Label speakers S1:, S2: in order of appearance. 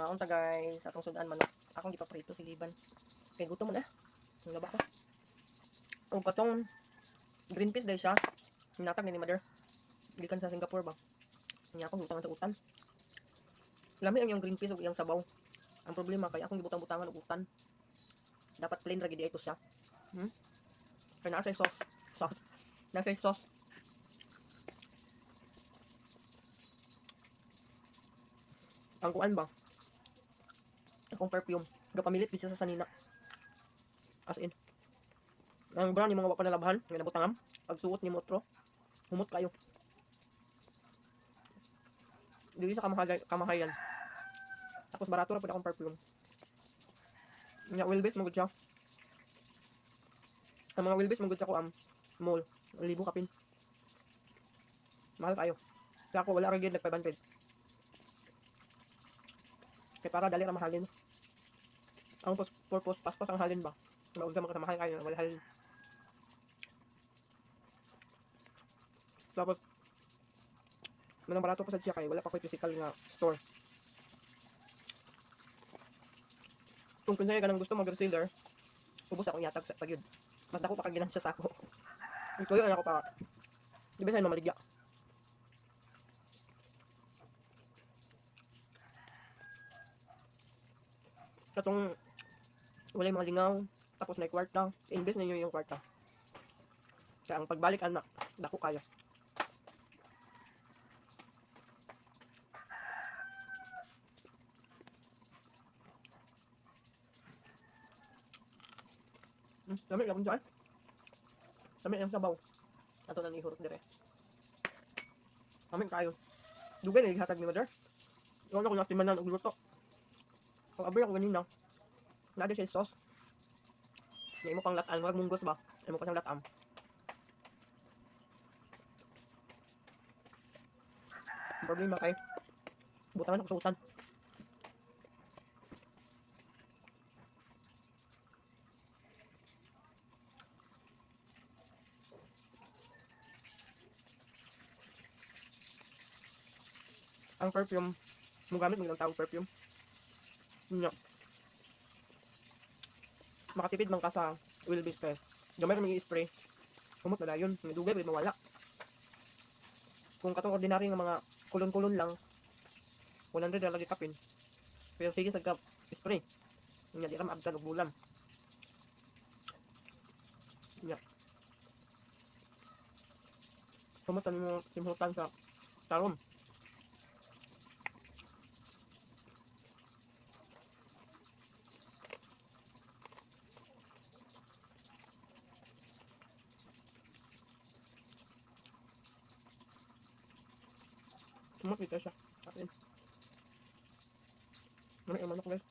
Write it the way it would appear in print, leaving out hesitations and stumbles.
S1: Unta guys, atong sudan manok. Akong gipaprito si Liban. Kay gutom na. Ang laba ko. O katong green peas dahil siya. Hinatag ni mother. Gikan sa Singapore ba. Niya akong butangan sa utan. Lami ang yung green peas o yung sabaw. Ang problema kay akong gibutang-butangan og utan. Dapat plain ra gid ito siya. Kaya nasa sauce. Nasa sauce. Ang kuan ba? Akong perfume. Gapamilit bisa sa sanina. As in. Ang brand ni mga wapanalabhan. Nga nabutangam. Pag suot ni mo otro. Humot kayo. Dili sa kamahayan. Tapos barato ra pud akong perfume. Nga Wilbes magud siya. Ang mga Wilbes magud sa ko mall. 1,000 kapin. Mahal kayo. Kaya ako wala ra gyud nag 500. Kaya para dali ra mahalin. Ang purpose paspas ang halin ba? Maud ka mahal kayo wala halin. Tapos manang barato pa sa siya kay wala pa ko'y physical nga store. Kung kunsaya ka nang gusto mag-reseller, ubos akong yatag sa pagyud. Mas dako pa kaginan sa sako. Ito yun ako pa. Di ba sa'yo mamaligya? Katong wala yung mga lingaw, tapos may kwarta, i-invest ninyo yung kwarta. Kaya ang pagbalik anak, dako kayo. Dami lang dyan. Dami lang sabaw. Ato na ihurot dire. Amin kayo. Dugay na ihatag ni mother. Iwan ako natimanan og luto. Pag abri ako ganina, nada siya sauce. Nga imo pang lataan, wag munggos ba? Imo pa siyang latam. Ang problema kay butangan ako sa utan. Ang perfume, mo gamit mo ng taong perfume. Nya. Makatipid man ka sa Wilbes kay. Gamay ra may spray. Kumot na dayon, may dugay may mawala. Kung katong ordinary nga mga kulon-kulon lang, 100 na lagi kapin. Pero sige sa spray. Nya di ra maabtan og bulam. Nya. Kumot mo simhutan sa tarom. Kumot ito siya. Atin. Ano yung manok guys?